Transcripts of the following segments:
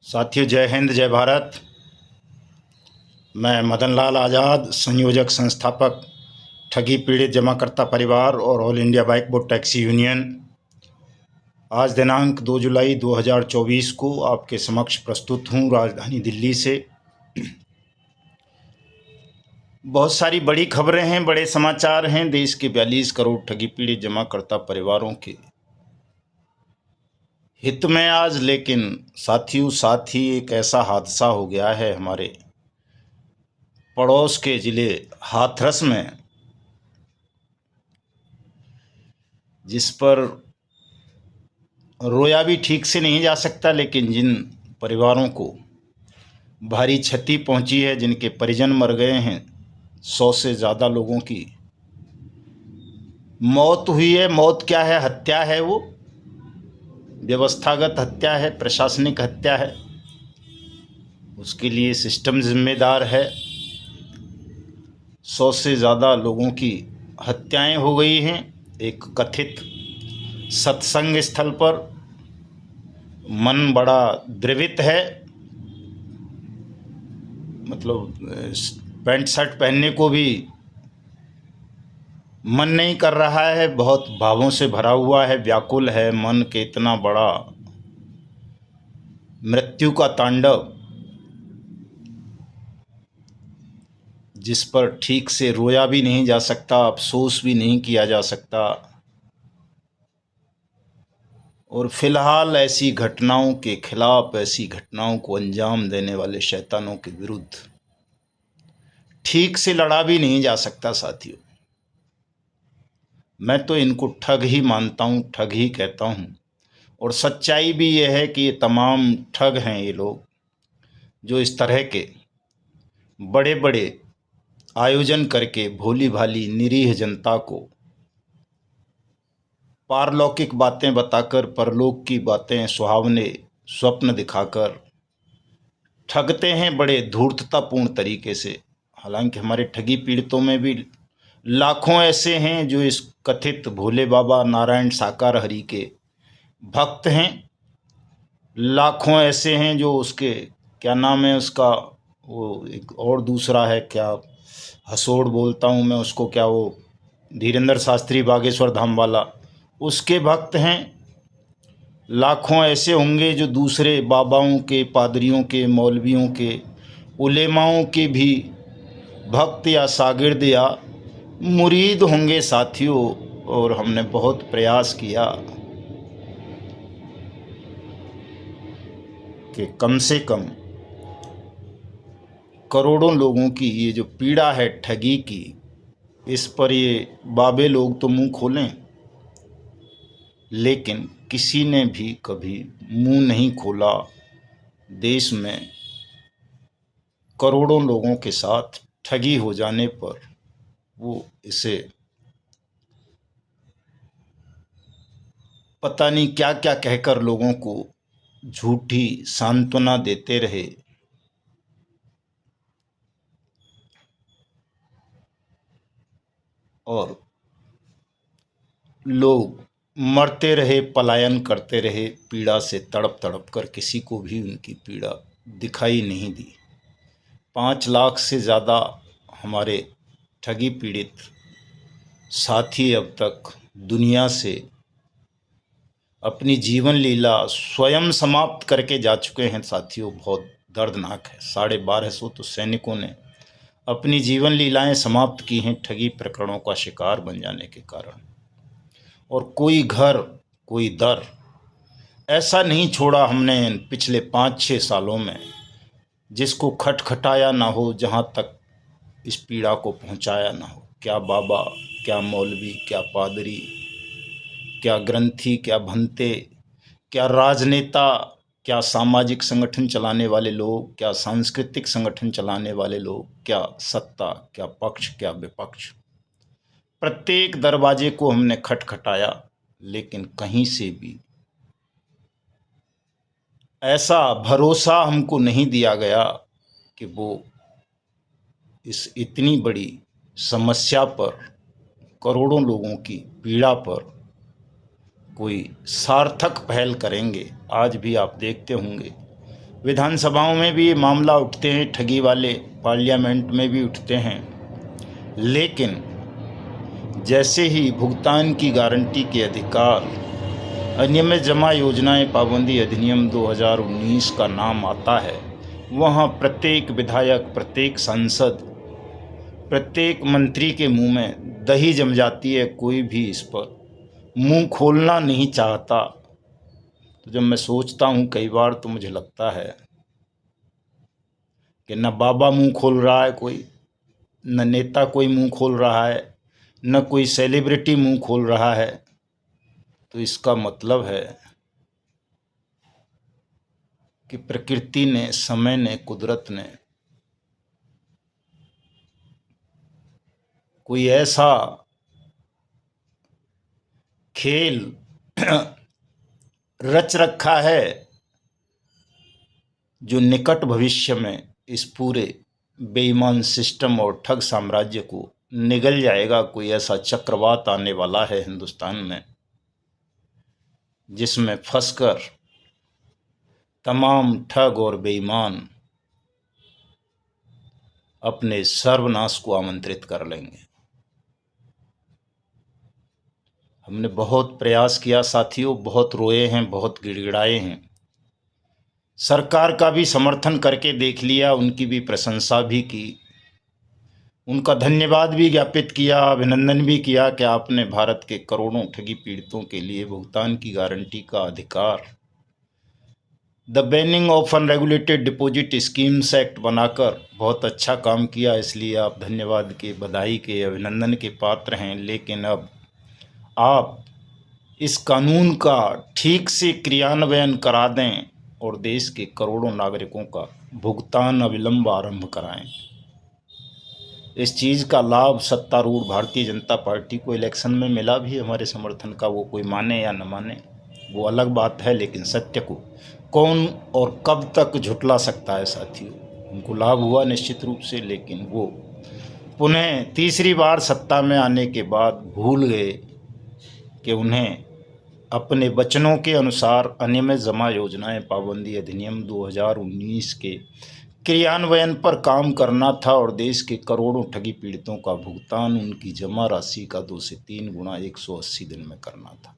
साथियों, जय हिंद जय भारत। मैं मदन लाल आज़ाद, संयोजक संस्थापक ठगी पीड़ित जमाकर्ता परिवार और all India bike board taxi union, आज दिनांक 2 जुलाई 2024 को आपके समक्ष प्रस्तुत हूँ राजधानी दिल्ली से। बहुत सारी बड़ी खबरें हैं, बड़े समाचार हैं देश के 42 करोड़ ठगी पीड़ित जमाकर्ता परिवारों के हित में आज। लेकिन साथियों, साथ ही एक ऐसा हादसा हो गया है हमारे पड़ोस के जिले हाथरस में, जिस पर रोया भी ठीक से नहीं जा सकता। लेकिन जिन परिवारों को भारी क्षति पहुंची है, जिनके परिजन मर गए हैं, 100 से ज़्यादा लोगों की मौत हुई है। मौत क्या है? हत्या है, वो व्यवस्थागत हत्या है, प्रशासनिक हत्या है। उसके लिए सिस्टम जिम्मेदार है। 100 से ज़्यादा लोगों की हत्याएं हो गई हैं एक कथित सत्संग स्थल पर। मन बड़ा द्रवित है, मतलब पैंट शर्ट पहनने को भी मन नहीं कर रहा है। बहुत भावों से भरा हुआ है, व्याकुल है मन के। इतना बड़ा मृत्यु का तांडव, जिस पर ठीक से रोया भी नहीं जा सकता, अफसोस भी नहीं किया जा सकता। और फिलहाल ऐसी घटनाओं के खिलाफ, ऐसी घटनाओं को अंजाम देने वाले शैतानों के विरुद्ध ठीक से लड़ा भी नहीं जा सकता। साथियों, मैं तो इनको ठग ही मानता हूँ, ठग ही कहता हूँ। और सच्चाई भी यह है कि ये तमाम ठग हैं, ये लोग जो इस तरह के बड़े बड़े आयोजन करके भोली भाली निरीह जनता को पारलौकिक बातें बताकर, परलोक की बातें, सुहावने स्वप्न दिखाकर ठगते हैं बड़े धूर्ततापूर्ण तरीके से। हालांकि हमारे ठगी पीड़ितों में भी लाखों ऐसे हैं जो इस कथित भोले बाबा नारायण साकार हरि के भक्त हैं। लाखों ऐसे हैं जो उसके, क्या नाम है उसका, वो एक और दूसरा है, क्या हसोड़ बोलता हूँ मैं उसको, क्या वो धीरेन्द्र शास्त्री बागेश्वर धाम वाला, उसके भक्त हैं। लाखों ऐसे होंगे जो दूसरे बाबाओं के, पादरियों के, मौलवियों के, उलेमाओं के भी भक्त या शागिर्द या मुरीद होंगे। साथियों, और हमने बहुत प्रयास किया कि कम से कम करोड़ों लोगों की ये जो पीड़ा है ठगी की, इस पर ये बाबे लोग तो मुंह खोलें, लेकिन किसी ने भी कभी मुंह नहीं खोला। देश में करोड़ों लोगों के साथ ठगी हो जाने पर वो इसे पता नहीं क्या क्या कहकर लोगों को झूठी सांत्वना देते रहे। और लोग मरते रहे, पलायन करते रहे, पीड़ा से तड़प तड़प कर। किसी को भी उनकी पीड़ा दिखाई नहीं दी। 5 लाख से ज़्यादा हमारे ठगी पीड़ित साथी अब तक दुनिया से अपनी जीवन लीला स्वयं समाप्त करके जा चुके हैं। साथियों, बहुत दर्दनाक है। 1250 तो सैनिकों ने अपनी जीवन लीलाएं समाप्त की हैं ठगी प्रकरणों का शिकार बन जाने के कारण। और कोई घर, कोई दर ऐसा नहीं छोड़ा हमने इन पिछले 5-6 सालों में जिसको खटखटाया ना हो, जहाँ तक इस पीड़ा को पहुँचाया ना हो। क्या बाबा, क्या मौलवी, क्या पादरी, क्या ग्रंथी, क्या भंते, क्या राजनेता, क्या सामाजिक संगठन चलाने वाले लोग, क्या सांस्कृतिक संगठन चलाने वाले लोग, क्या सत्ता, क्या पक्ष, क्या विपक्ष, प्रत्येक दरवाजे को हमने खटखटाया, लेकिन कहीं से भी ऐसा भरोसा हमको नहीं दिया गया कि वो इस इतनी बड़ी समस्या पर, करोड़ों लोगों की पीड़ा पर कोई सार्थक पहल करेंगे। आज भी आप देखते होंगे विधानसभाओं में भी ये मामला उठते हैं, ठगी वाले पार्लियामेंट में भी उठते हैं, लेकिन जैसे ही भुगतान की गारंटी के अधिकार, अनियमित जमा योजनाएं पाबंदी अधिनियम 2019 का नाम आता है, वहाँ प्रत्येक विधायक, प्रत्येक सांसद, प्रत्येक मंत्री के मुंह में दही जम जाती है। कोई भी इस पर मुंह खोलना नहीं चाहता। तो जब मैं सोचता हूँ कई बार, तो मुझे लगता है कि न बाबा मुंह खोल रहा है कोई, न नेता कोई मुंह खोल रहा है, न कोई सेलिब्रिटी मुंह खोल रहा है। तो इसका मतलब है कि प्रकृति ने, समय ने, कुदरत ने कोई ऐसा खेल रच रखा है जो निकट भविष्य में इस पूरे बेईमान सिस्टम और ठग साम्राज्य को निगल जाएगा। कोई ऐसा चक्रवात आने वाला है हिंदुस्तान में, जिसमें फंसकर तमाम ठग और बेईमान अपने सर्वनाश को आमंत्रित कर लेंगे। हमने बहुत प्रयास किया साथियों, बहुत रोए हैं, बहुत गिड़गिड़ाए हैं, सरकार का भी समर्थन करके देख लिया, उनकी भी प्रशंसा भी की, उनका धन्यवाद भी ज्ञापित किया, अभिनंदन भी किया कि आपने भारत के करोड़ों ठगी पीड़ितों के लिए भुगतान की गारंटी का अधिकार, the banning of unregulated deposit schemes act बनाकर बहुत अच्छा काम किया। इसलिए आप धन्यवाद के, बधाई के, अभिनंदन के पात्र हैं। लेकिन अब आप इस कानून का ठीक से क्रियान्वयन करा दें और देश के करोड़ों नागरिकों का भुगतान अविलंब आरंभ कराएं। इस चीज़ का लाभ सत्तारूढ़ भारतीय जनता पार्टी को इलेक्शन में मिला भी हमारे समर्थन का। वो कोई माने या न माने वो अलग बात है, लेकिन सत्य को कौन और कब तक झुठला सकता है साथियों। उनको लाभ हुआ निश्चित रूप से, लेकिन वो पुनः तीसरी बार सत्ता में आने के बाद भूल गए कि उन्हें अपने वचनों के अनुसार अनियमित जमा योजनाएं पाबंदी अधिनियम 2019 के क्रियान्वयन पर काम करना था और देश के करोड़ों ठगी पीड़ितों का भुगतान उनकी जमा राशि का 2 से 3 गुना 180 दिन में करना था।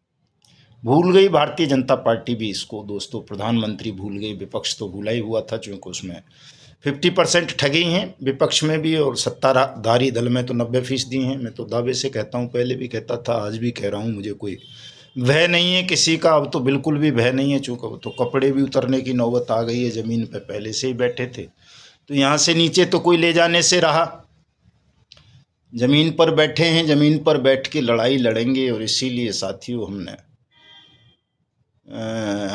भूल गई भारतीय जनता पार्टी भी इसको दोस्तों, प्रधानमंत्री भूल गई, विपक्ष तो भूला ही हुआ था, चूँकि उसमें 50% ठगी हैं विपक्ष में भी, और सत्ताधारी दल में तो 90% हैं। मैं तो दावे से कहता हूँ, पहले भी कहता था, आज भी कह रहा हूँ, मुझे कोई भय नहीं है किसी का। अब तो बिल्कुल भी भय नहीं है, चूँकि अब तो कपड़े भी उतरने की नौबत आ गई है। ज़मीन पर पहले से ही बैठे थे, तो यहाँ से नीचे तो कोई ले जाने से रहा। ज़मीन पर बैठे हैं, ज़मीन पर बैठ के लड़ाई लड़ेंगे। और इसीलिए साथियों, हमने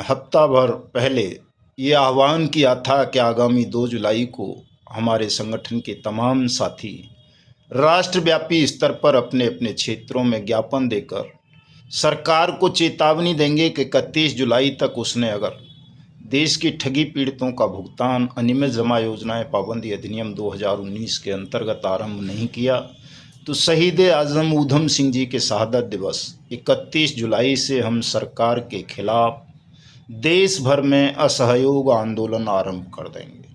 हफ्ता भर पहले ये आह्वान किया था कि आगामी 2 जुलाई को हमारे संगठन के तमाम साथी राष्ट्रव्यापी स्तर पर अपने अपने क्षेत्रों में ज्ञापन देकर सरकार को चेतावनी देंगे कि 31 जुलाई तक उसने अगर देश की ठगी पीड़ितों का भुगतान अनियमित जमा योजनाएं पाबंदी अधिनियम 2019 के अंतर्गत आरंभ नहीं किया, तो शहीद आजम ऊधम सिंह जी के शहादत दिवस 31 जुलाई से हम सरकार के खिलाफ देश भर में असहयोग आंदोलन आरंभ कर देंगे।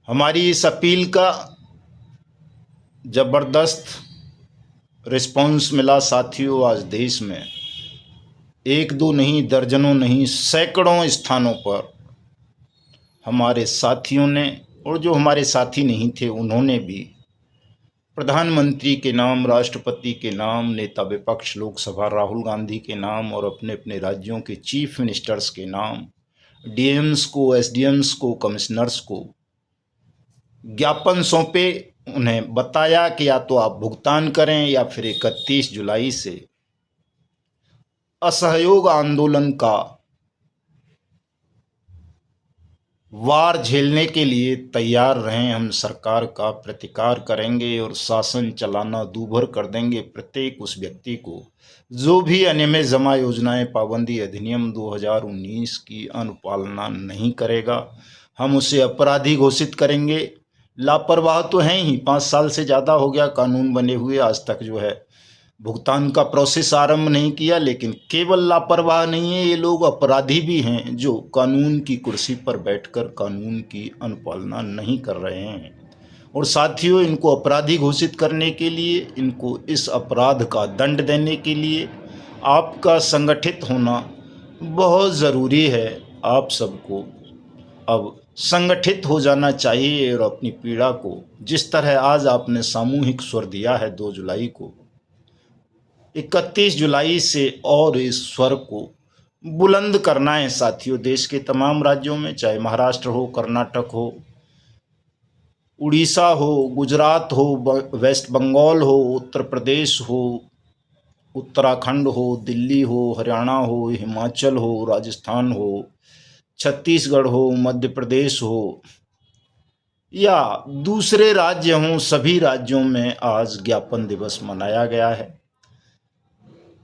हमारी इस अपील का जबरदस्त रिस्पॉन्स मिला साथियों। आज देश में एक दो नहीं, दर्जनों नहीं, सैकड़ों स्थानों पर हमारे साथियों ने, और जो हमारे साथी नहीं थे उन्होंने भी प्रधानमंत्री के नाम, राष्ट्रपति के नाम, नेता विपक्ष लोकसभा राहुल गांधी के नाम और अपने अपने राज्यों के चीफ मिनिस्टर्स के नाम डीएम्स को, एसडीएम्स को, कमिश्नर्स को ज्ञापन सौंपे। उन्हें बताया कि या तो आप भुगतान करें या फिर 31 जुलाई से असहयोग आंदोलन का वार झेलने के लिए तैयार रहें। हम सरकार का प्रतिकार करेंगे और शासन चलाना दूभर कर देंगे प्रत्येक उस व्यक्ति को जो भी अनियमित जमा योजनाएं पाबंदी अधिनियम 2019 की अनुपालना नहीं करेगा। हम उसे अपराधी घोषित करेंगे। लापरवाह तो हैं ही, 5 साल से ज़्यादा हो गया कानून बने हुए, आज तक जो है भुगतान का प्रोसेस आरंभ नहीं किया। लेकिन केवल लापरवाह नहीं है, ये लोग अपराधी भी हैं जो कानून की कुर्सी पर बैठकर कानून की अनुपालना नहीं कर रहे हैं। और साथियों, इनको अपराधी घोषित करने के लिए, इनको इस अपराध का दंड देने के लिए आपका संगठित होना बहुत ज़रूरी है। आप सबको अब संगठित हो जाना चाहिए और अपनी पीड़ा को, जिस तरह आज आपने सामूहिक स्वर दिया है 2 जुलाई को, 31 जुलाई से और इस स्वर को बुलंद करना है साथियों। देश के तमाम राज्यों में, चाहे महाराष्ट्र हो, कर्नाटक हो, उड़ीसा हो, गुजरात हो, वेस्ट बंगाल हो, उत्तर प्रदेश हो, उत्तराखंड हो, दिल्ली हो, हरियाणा हो, हिमाचल हो, राजस्थान हो, छत्तीसगढ़ हो, मध्य प्रदेश हो या दूसरे राज्य हों, सभी राज्यों में आज ज्ञापन दिवस मनाया गया है।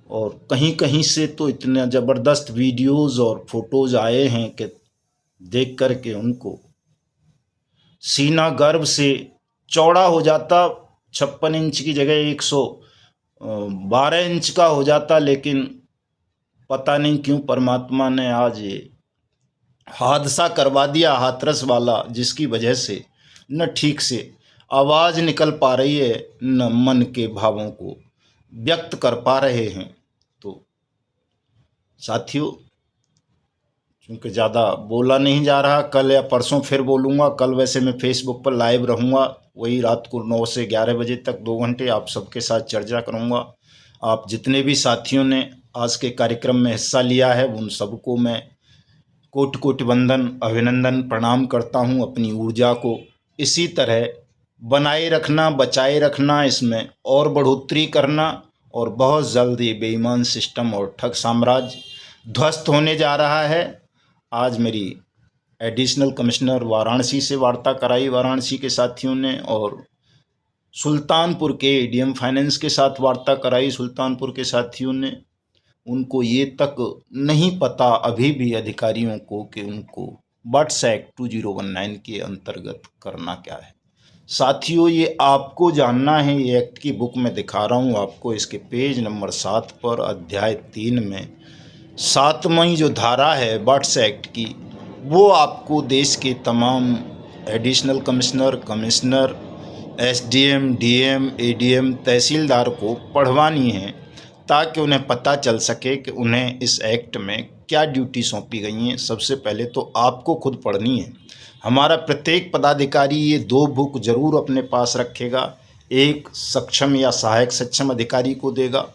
और कहीं कहीं से तो इतने ज़बरदस्त वीडियोज़ और फोटोज़ आए हैं कि देख कर के उनको सीना गर्व से चौड़ा हो जाता। 56 इंच की जगह 112 इंच का हो जाता। लेकिन पता नहीं क्यों परमात्मा ने आज ये हादसा करवा दिया, हाथरस वाला, जिसकी वजह से न ठीक से आवाज़ निकल पा रही है, न मन के भावों को व्यक्त कर पा रहे हैं। तो साथियों, क्योंकि ज़्यादा बोला नहीं जा रहा, कल या परसों फिर बोलूँगा। कल वैसे मैं फेसबुक पर लाइव रहूँगा, वही रात को 9 से 11 बजे तक 2 घंटे आप सबके साथ चर्चा करूँगा। आप जितने भी साथियों ने आज के कार्यक्रम में हिस्सा लिया है, उन सबको मैं कोटि कोटि वंदन, अभिनंदन, प्रणाम करता हूँ। अपनी ऊर्जा को इसी तरह बनाए रखना, बचाए रखना, इसमें और बढ़ोतरी करना, और बहुत जल्द ये बेईमान सिस्टम और ठग साम्राज्य ध्वस्त होने जा रहा है। आज मेरी एडिशनल कमिश्नर वाराणसी से वार्ता कराई वाराणसी के साथियों ने, और सुल्तानपुर के एडीएम फाइनेंस के साथ वार्ता कराई सुल्तानपुर के साथियों ने। उनको ये तक नहीं पता अभी भी अधिकारियों को कि उनको बट्स एक्ट 2019 के अंतर्गत करना क्या है। साथियों, ये आपको जानना है। ये एक्ट की बुक में दिखा रहा हूँ आपको, इसके पेज नंबर 7 पर अध्याय 3 में 7वीं जो धारा है बट्स एक्ट की, वो आपको देश के तमाम additional commissioner, commissioner, SDM, DM, ADM, तहसीलदार को पढ़वानी है, ताकि उन्हें पता चल सके कि उन्हें इस एक्ट में क्या ड्यूटी सौंपी गई हैं। सबसे पहले तो आपको खुद पढ़नी है। हमारा प्रत्येक पदाधिकारी ये 2 बुक जरूर अपने पास रखेगा। एक सक्षम या सहायक सक्षम अधिकारी को देगा,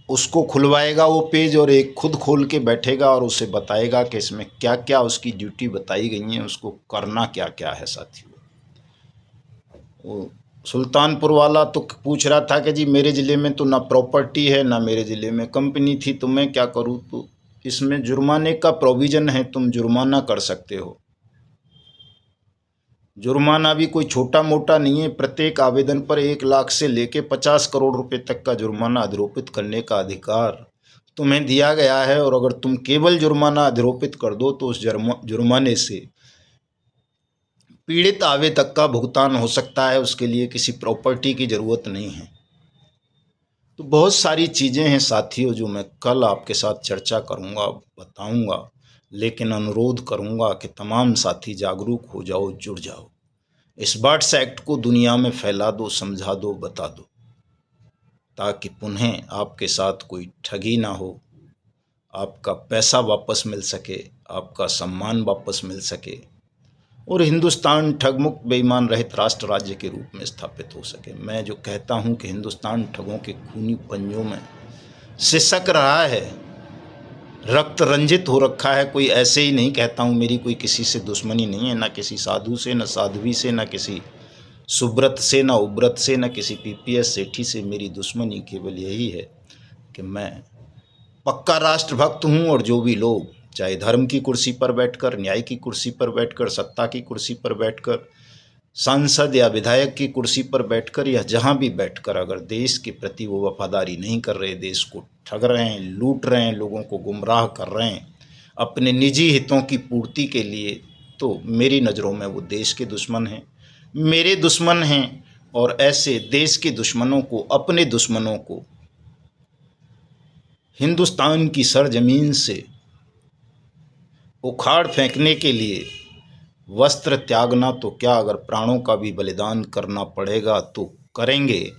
उसको खुलवाएगा वो पेज, और एक खुद खोल के बैठेगा और उसे बताएगा कि इसमें क्या क्या उसकी ड्यूटी बताई गई हैं, उसको करना क्या क्या है। साथियों, वो सुल्तानपुर वाला तो पूछ रहा था कि जी मेरे ज़िले में तो ना प्रॉपर्टी है, ना मेरे ज़िले में कंपनी थी, तो मैं क्या करूँ। तो इसमें जुर्माने का प्रोविज़न है, तुम जुर्माना कर सकते हो। जुर्माना भी कोई छोटा मोटा नहीं है। प्रत्येक आवेदन पर 1 लाख से लेके 50 करोड़ रुपए तक का जुर्माना अधिरोपित करने का अधिकार तुम्हें दिया गया है। और अगर तुम केवल जुर्माना अधिरोपित कर दो तो उस जुर्माने से पीड़ित आवेदक का भुगतान हो सकता है। उसके लिए किसी प्रॉपर्टी की ज़रूरत नहीं है। तो बहुत सारी चीज़ें हैं साथियों, जो मैं कल आपके साथ चर्चा करूंगा, बताऊंगा। लेकिन अनुरोध करूंगा कि तमाम साथी जागरूक हो जाओ, जुड़ जाओ। इस बट्स एक्ट को दुनिया में फैला दो, समझा दो, बता दो, ताकि पुनः आपके साथ कोई ठगी ना हो, आपका पैसा वापस मिल सके, आपका सम्मान वापस मिल सके, और हिंदुस्तान ठगमुक्त बेईमान रहित राष्ट्र राज्य के रूप में स्थापित हो सके। मैं जो कहता हूं कि हिंदुस्तान ठगों के खूनी पंजों में सिसक रहा है, रक्त रंजित हो रखा है। कोई ऐसे ही नहीं कहता हूं, मेरी कोई किसी से दुश्मनी नहीं है, ना किसी साधु से, ना साध्वी से, ना किसी सुब्रत से, ना उब्रत से, ना किसी पीपीएस सेठी से। मेरी दुश्मनी केवल यही है कि मैं पक्का राष्ट्रभक्त हूं, और जो भी लोग चाहे धर्म की कुर्सी पर बैठकर, न्याय की कुर्सी पर बैठकर, सत्ता की कुर्सी पर बैठकर, सांसद या विधायक की कुर्सी पर बैठकर, या जहां भी बैठकर अगर देश के प्रति वो वफादारी नहीं कर रहे, देश को ठग रहे हैं, लूट रहे हैं, लोगों को गुमराह कर रहे हैं अपने निजी हितों की पूर्ति के लिए, तो मेरी नज़रों में वो देश के दुश्मन हैं, मेरे दुश्मन हैं। और ऐसे देश के दुश्मनों को, अपने दुश्मनों को हिंदुस्तान की सरजमीन से उखाड़ फेंकने के लिए वस्त्र त्यागना तो क्या, अगर प्राणों का भी बलिदान करना पड़ेगा तो करेंगे।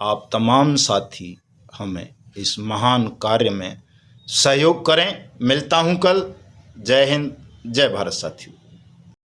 आप तमाम साथी हमें इस महान कार्य में सहयोग करें। मिलता हूं कल। जय हिंद, जय भारत साथियों।